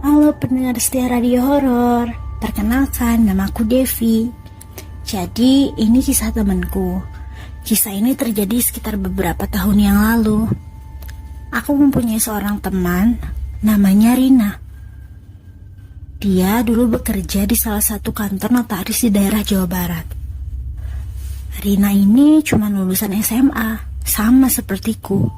Halo pendengar setia Radio Horor, perkenalkan namaku Devi. Jadi ini kisah temanku. Kisah ini terjadi sekitar beberapa tahun yang lalu. Aku mempunyai seorang teman, namanya Rina. Dia dulu bekerja di salah satu kantor notaris di daerah Jawa Barat. Rina ini cuma lulusan SMA, sama sepertiku.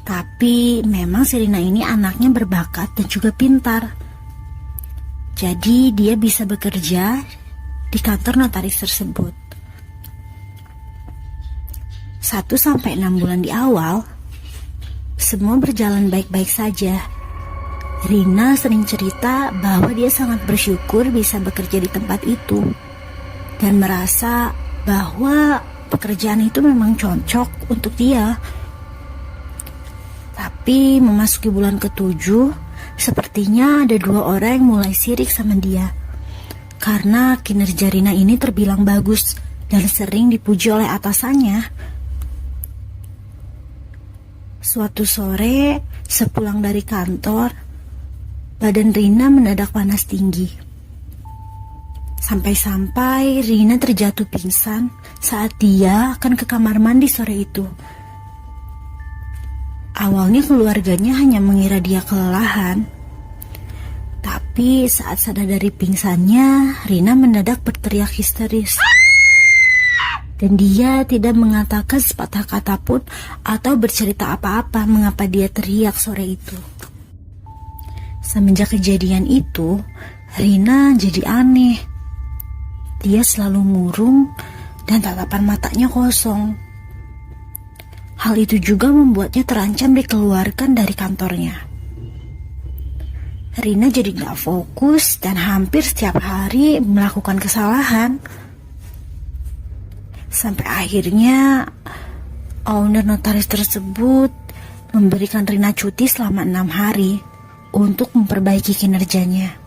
Tapi memang si Rina ini anaknya berbakat dan juga pintar. Jadi dia bisa bekerja di kantor notaris tersebut. 1-6 bulan di awal, semua berjalan baik-baik saja. Rina sering cerita bahwa dia sangat bersyukur bisa bekerja di tempat itu dan merasa bahwa pekerjaan itu memang cocok untuk dia. Tapi memasuki bulan ke-7, sepertinya ada 2 orang yang mulai sirik sama dia. Karena kinerja Rina ini terbilang bagus dan sering dipuji oleh atasannya. Suatu sore, sepulang dari kantor, badan Rina mendadak panas tinggi. Sampai-sampai Rina terjatuh pingsan saat dia akan ke kamar mandi sore itu. Awalnya keluarganya hanya mengira dia kelelahan. Tapi saat sadar dari pingsannya, Rina mendadak berteriak histeris. Dan dia tidak mengatakan sepatah kata pun atau bercerita apa-apa mengapa dia teriak sore itu. Semenjak kejadian itu, Rina jadi aneh. Dia selalu murung dan tatapan matanya kosong. Hal itu juga membuatnya terancam dikeluarkan dari kantornya. Rina jadi gak fokus dan hampir setiap hari melakukan kesalahan. Sampai akhirnya owner notaris tersebut memberikan Rina cuti selama 6 hari untuk memperbaiki kinerjanya.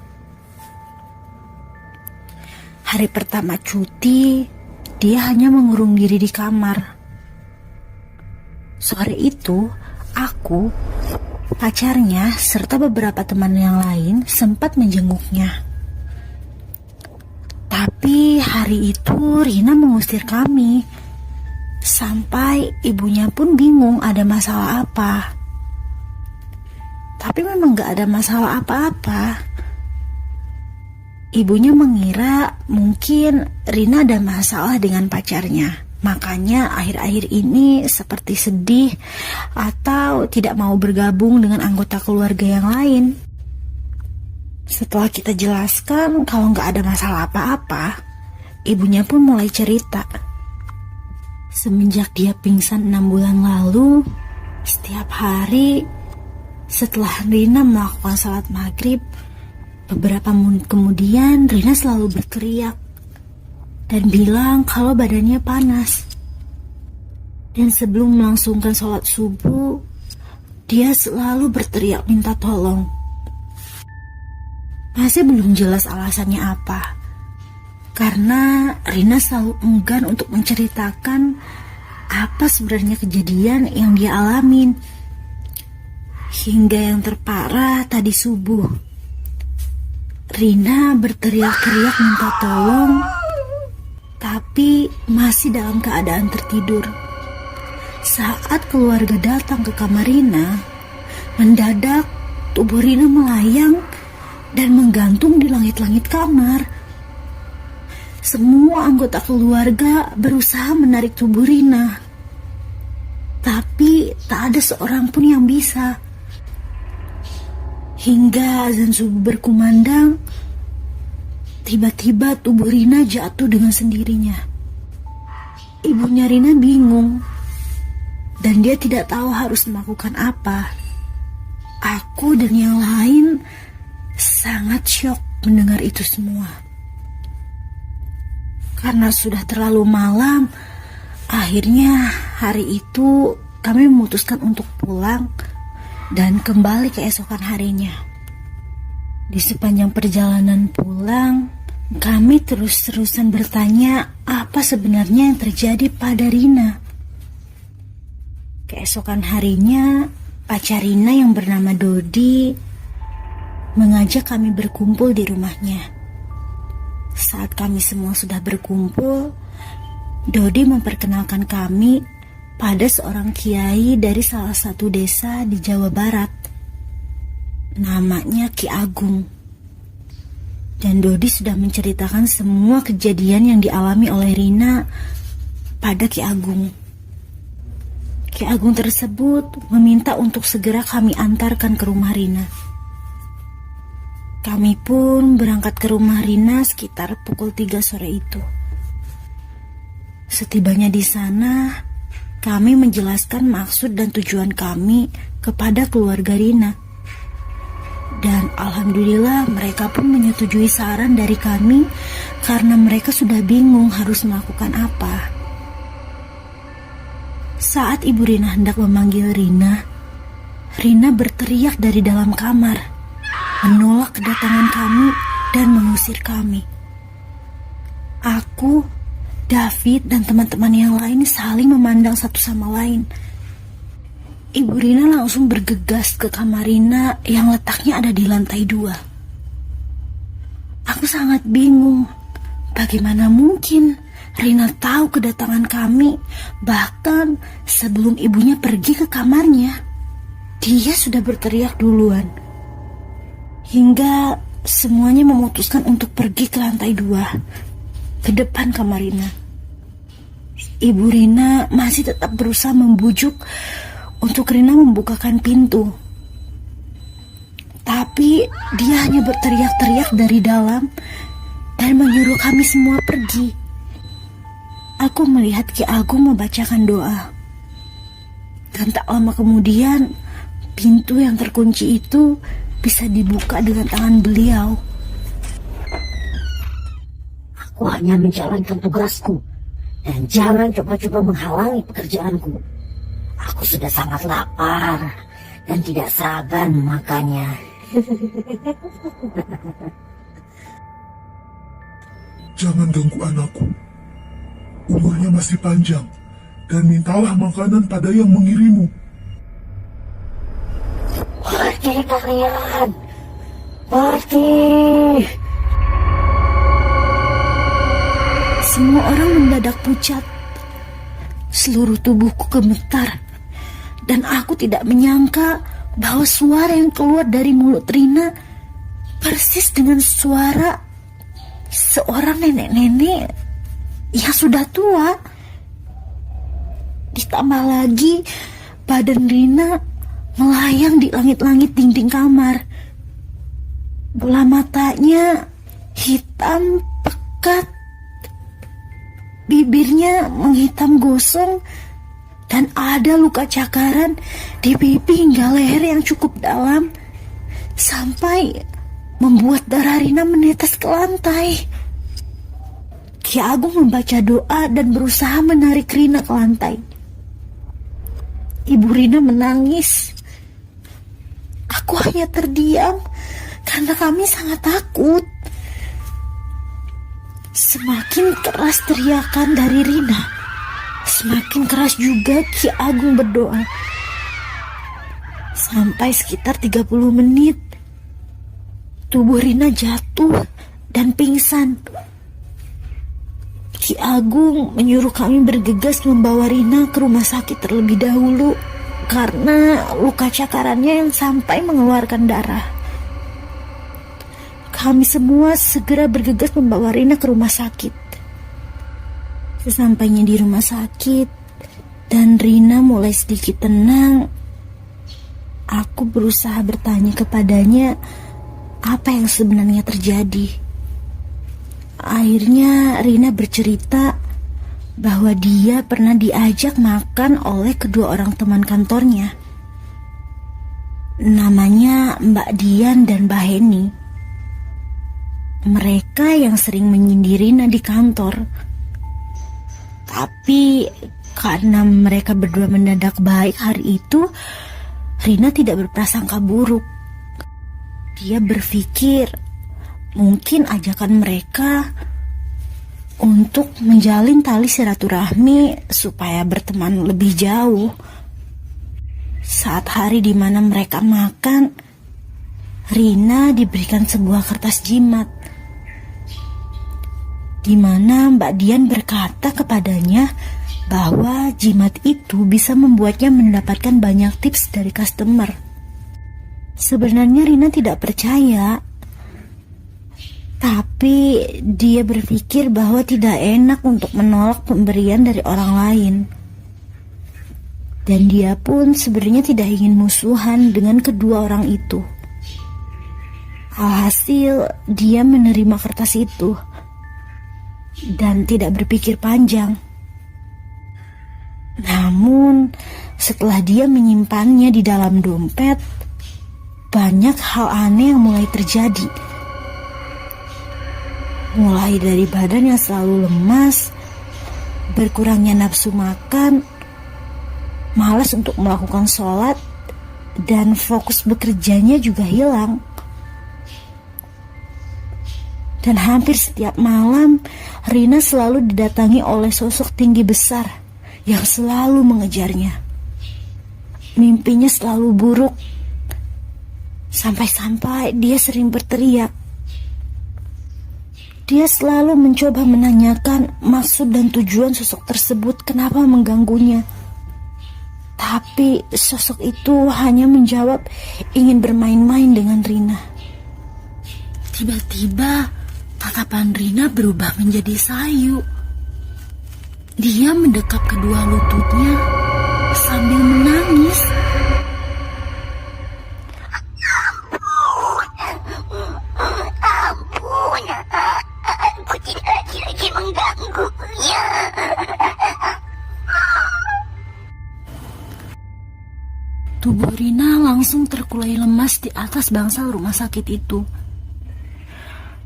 Hari pertama cuti, dia hanya mengurung diri di kamar. Sore itu, aku, pacarnya, serta beberapa teman yang lain sempat menjenguknya. Tapi hari itu Rina mengusir kami. Sampai ibunya pun bingung ada masalah apa. Tapi memang gak ada masalah apa-apa. Ibunya mengira mungkin Rina ada masalah dengan pacarnya. Makanya akhir-akhir ini seperti sedih atau tidak mau bergabung dengan anggota keluarga yang lain. Setelah kita jelaskan kalau gak ada masalah apa-apa, ibunya pun mulai cerita. Semenjak dia pingsan 6 bulan lalu, setiap hari setelah Rina melakukan salat maghrib, beberapa menit kemudian Rina selalu berteriak dan bilang kalau badannya panas. Dan sebelum melangsungkan sholat subuh, dia selalu berteriak minta tolong. Masih belum jelas alasannya apa, karena Rina selalu enggan untuk menceritakan apa sebenarnya kejadian yang dia alamin. Hingga yang terparah tadi subuh, Rina berteriak-teriak minta tolong, tapi masih dalam keadaan tertidur. Saat keluarga datang ke kamar Rina, mendadak tubuh Rina melayang dan menggantung di langit-langit kamar. Semua anggota keluarga berusaha menarik tubuh Rina, tapi tak ada seorang pun yang bisa. Hingga azan subuh berkumandang, tiba-tiba tubuh Rina jatuh dengan sendirinya. Ibunya Rina bingung dan dia tidak tahu harus melakukan apa. Aku dan yang lain sangat syok mendengar itu semua. Karena sudah terlalu malam, akhirnya hari itu kami memutuskan untuk pulang dan kembali keesokan harinya. Di sepanjang perjalanan pulang, kami terus-terusan bertanya apa sebenarnya yang terjadi pada Rina. Keesokan harinya, pacar Rina yang bernama Dodi mengajak kami berkumpul di rumahnya. Saat kami semua sudah berkumpul, Dodi memperkenalkan kami pada seorang kiai dari salah satu desa di Jawa Barat. Namanya Ki Agung. Dan Dodi sudah menceritakan semua kejadian yang dialami oleh Rina pada Ki Agung. Ki Agung tersebut meminta untuk segera kami antarkan ke rumah Rina. Kami pun berangkat ke rumah Rina sekitar pukul 3 sore itu. Setibanya di sana, kami menjelaskan maksud dan tujuan kami kepada keluarga Rina. Dan alhamdulillah mereka pun menyetujui saran dari kami karena mereka sudah bingung harus melakukan apa. Saat Ibu Rina hendak memanggil Rina, Rina berteriak dari dalam kamar, menolak kedatangan kami dan mengusir kami. Aku, David, dan teman-teman yang lain saling memandang satu sama lain. Ibu Rina langsung bergegas ke kamar Rina yang letaknya ada di lantai 2. Aku sangat bingung, bagaimana mungkin Rina tahu kedatangan kami, bahkan sebelum ibunya pergi ke kamarnya. Dia sudah berteriak duluan. Hingga semuanya memutuskan untuk pergi ke lantai 2, ke depan kamar Rina. Ibu Rina masih tetap berusaha membujuk untuk Rina membukakan pintu. Tapi dia hanya berteriak-teriak dari dalam dan menyuruh kami semua pergi. Aku melihat Ki Agung membacakan doa. Dan tak lama kemudian, pintu yang terkunci itu bisa dibuka dengan tangan beliau. Aku hanya menjalankan tugasku dan jangan coba-coba menghalangi pekerjaanku. Aku sudah sangat lapar dan tidak sabar memakannya. Jangan ganggu anakku. Umurnya masih panjang, dan mintalah makanan pada yang mengirimu. Pergi kalian! Pergi! Semua orang mendadak pucat. Seluruh tubuhku gemetar, dan aku tidak menyangka bahwa suara yang keluar dari mulut Rina persis dengan suara seorang nenek-nenek yang sudah tua. Ditambah lagi badan Rina melayang di langit-langit dinding kamar. Bola matanya hitam pekat, bibirnya menghitam gosong, dan ada luka cakaran di pipi hingga leher yang cukup dalam, sampai membuat darah Rina menetes ke lantai. Ki Agung membaca doa dan berusaha menarik Rina ke lantai. Ibu Rina menangis. Aku hanya terdiam karena kami sangat takut. Semakin keras teriakan dari Rina, semakin keras juga Ki Agung berdoa. Sampai sekitar 30 menit, tubuh Rina jatuh dan pingsan. Ki Agung menyuruh kami bergegas membawa Rina ke rumah sakit terlebih dahulu karena luka cakarannya yang sampai mengeluarkan darah. Kami semua segera bergegas membawa Rina ke rumah sakit. Sesampainya di rumah sakit dan Rina mulai sedikit tenang, aku berusaha bertanya kepadanya apa yang sebenarnya terjadi. Akhirnya Rina bercerita bahwa dia pernah diajak makan oleh kedua orang teman kantornya. Namanya Mbak Dian dan Mbak Heni. Mereka yang sering menyindir Rina di kantor. Tapi karena mereka berdua mendadak baik hari itu, Rina tidak berprasangka buruk. Dia berpikir mungkin ajakan mereka untuk menjalin tali silaturahmi supaya berteman lebih jauh. Saat hari di mana mereka makan, Rina diberikan sebuah kertas jimat, di mana Mbak Dian berkata kepadanya bahwa jimat itu bisa membuatnya mendapatkan banyak tips dari customer. Sebenarnya Rina tidak percaya, tapi dia berpikir bahwa tidak enak untuk menolak pemberian dari orang lain. Dan dia pun sebenarnya tidak ingin musuhan dengan kedua orang itu. Alhasil, dia menerima kertas itu dan tidak berpikir panjang. Namun, setelah dia menyimpannya di dalam dompet, banyak hal aneh yang mulai terjadi. Mulai dari badan yang selalu lemas, berkurangnya nafsu makan, malas untuk melakukan sholat, dan fokus bekerjanya juga hilang. Dan hampir setiap malam, Rina selalu didatangi oleh sosok tinggi besar yang selalu mengejarnya. Mimpinya selalu buruk, sampai-sampai dia sering berteriak. Dia selalu mencoba menanyakan maksud dan tujuan sosok tersebut kenapa mengganggunya. Tapi sosok itu hanya menjawab ingin bermain-main dengan Rina. Tiba-tiba tatapan Rina berubah menjadi sayu. Dia mendekap kedua lututnya sambil menangis. Ampun, aku tidak lagi mengganggunya. Tubuh Rina langsung terkulai lemas di atas bangsal rumah sakit itu.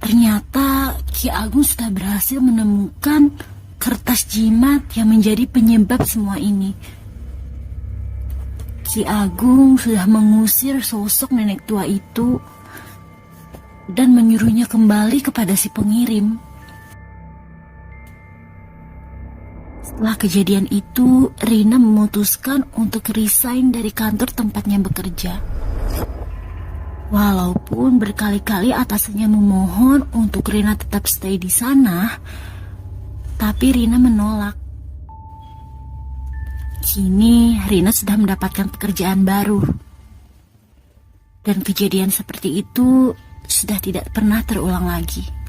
Ternyata Ki Agung sudah berhasil menemukan kertas jimat yang menjadi penyebab semua ini. Ki Agung sudah mengusir sosok nenek tua itu dan menyuruhnya kembali kepada si pengirim. Setelah kejadian itu, Rina memutuskan untuk resign dari kantor tempatnya bekerja. Walaupun berkali-kali atasannya memohon untuk Rina tetap stay di sana, tapi Rina menolak. Kini Rina sudah mendapatkan pekerjaan baru. Dan kejadian seperti itu sudah tidak pernah terulang lagi.